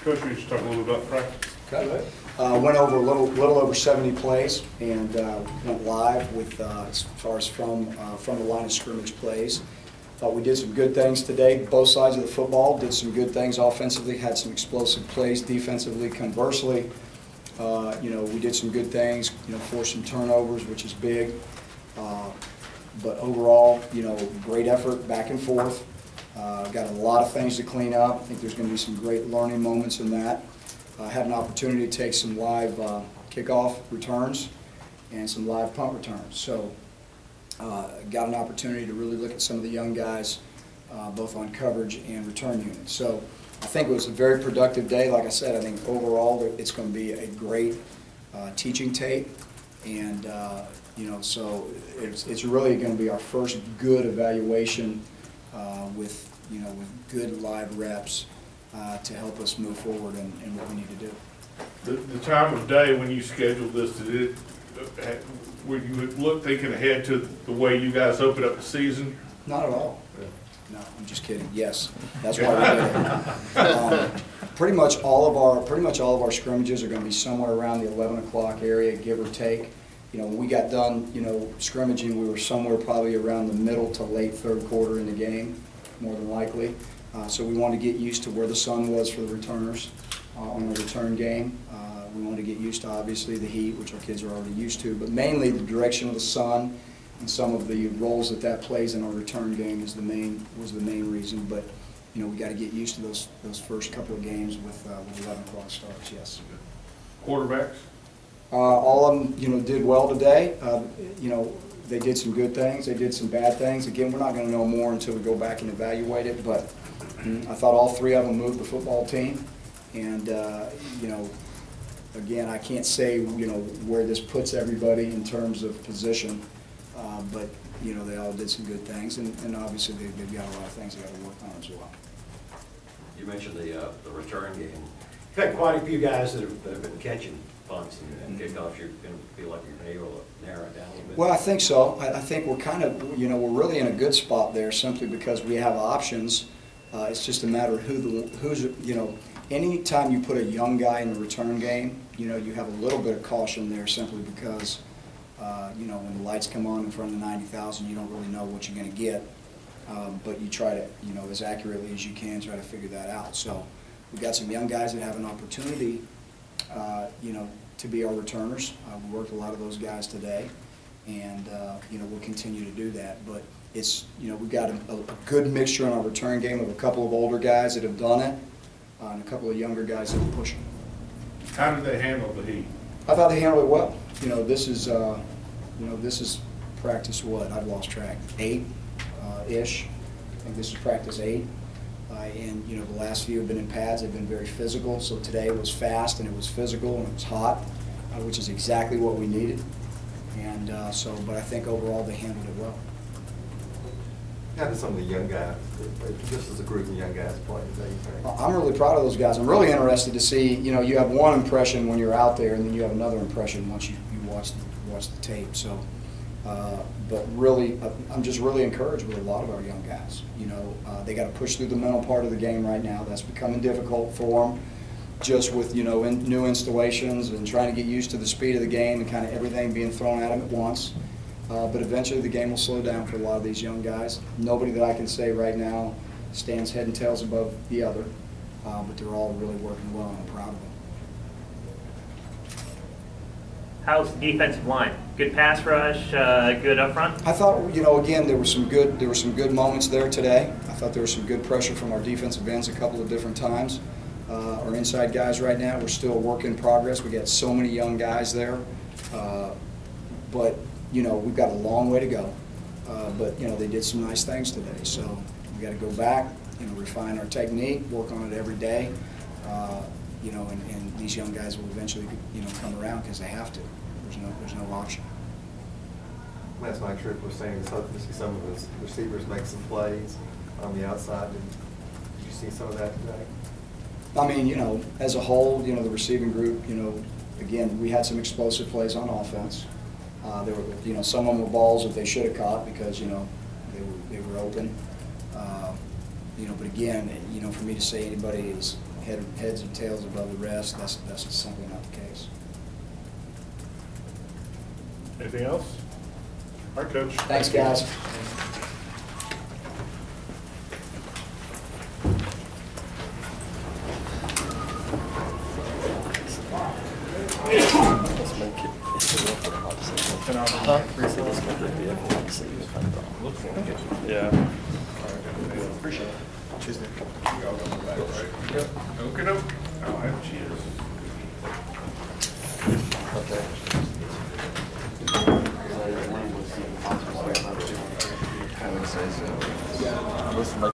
Coach, you just talk a little about practice. Okay. Went over a little over 70 plays and went live with as far as from the line of scrimmage plays. Thought we did some good things today. Both sides of the football did some good things offensively. Had some explosive plays defensively. Conversely, we did some good things. Forced some turnovers, which is big. But overall, great effort back and forth. Got a lot of things to clean up. I think there's going to be some great learning moments in that. Had an opportunity to take some live kickoff returns and some live punt returns. So got an opportunity to really look at some of the young guys, both on coverage and return units. So I think it was a very productive day. Like I said, I think overall it's going to be a great teaching tape. And so it's really going to be our first good evaluation with good live reps to help us move forward in what we need to do. The time of day when you scheduled this, were you thinking ahead to the way you guys open up the season? Not at all. No, I'm just kidding. Yes, that's why we did it. Pretty much all of our scrimmages are going to be somewhere around the 11 o'clock area, give or take. When we got done, scrimmaging, we were somewhere probably around the middle to late third quarter in the game, more than likely. So we wanted to get used to where the sun was for the returners on the return game. We wanted to get used to, obviously, the heat, which our kids are already used to, but mainly the direction of the sun and some of the roles that plays in our return game was the main reason. But we got to get used to those first couple of games with 11 o'clock starts. Yes. Quarterbacks. All of them, did well today. They did some good things. They did some bad things. Again, we're not going to know more until we go back and evaluate it. But I thought all three of them moved the football team. And again, I can't say where this puts everybody in terms of position. But they all did some good things, and obviously they've got a lot of things they got to work on as well. You mentioned the return game. You've had quite a few guys that have been catching punts and kickoffs. You're going to feel like you've been able to narrow it down a little bit. Well, I think so. I think we're kind of we're really in a good spot there simply because we have options. It's just a matter of who's any time you put a young guy in the return game, you have a little bit of caution there simply because when the lights come on in front of the 90,000, you don't really know what you're going to get. But you try to, as accurately as you can, try to figure that out. So we've got some young guys that have an opportunity, to be our returners. We worked a lot of those guys today, and we'll continue to do that. But it's, we've got a good mixture in our return game of a couple of older guys that have done it, and a couple of younger guys that are pushing. How did they handle the heat? I thought they handled it well. This is, this is practice what? I've lost track. 8-ish. I think this is practice 8. And the last few have been in pads. They've been very physical. So today was fast and it was physical and it was hot, which is exactly what we needed. And but I think overall they handled it well. How did some of the young guys, just as a group of young guys, play today? I'm really proud of those guys. I'm really interested to see. You have one impression when you're out there, and then you have another impression once you watch the tape. So, but really, I'm just really encouraged with a lot of our young guys. They got to push through the mental part of the game right now. That's becoming difficult for them, just with new installations and trying to get used to the speed of the game and kind of everything being thrown at them at once. But eventually the game will slow down for a lot of these young guys. Nobody that I can say right now stands head and tails above the other, but they're all really working well, and I'm proud of them. How's the defensive line? Good pass rush, good up front? I thought, again, there were some good moments there today. I thought there was some good pressure from our defensive ends a couple of different times. Our inside guys right now, we're still a work in progress. We got so many young guys there, but we've got a long way to go. But they did some nice things today, so we got to go back, refine our technique, work on it every day. And these young guys will eventually, come around because they have to. There's no option. Last night, Tripp was saying he's hoping to see some of his receivers make some plays on the outside. Did you see some of that today? I mean, as a whole, the receiving group, again, we had some explosive plays on offense. There were, some of them were balls that they should have caught because, they were open. But again, for me to say anybody is heads and tails above the rest. That's simply not the case. Anything else? All right, Coach. Thanks, guys. Yeah. Appreciate it. Yep. Okay,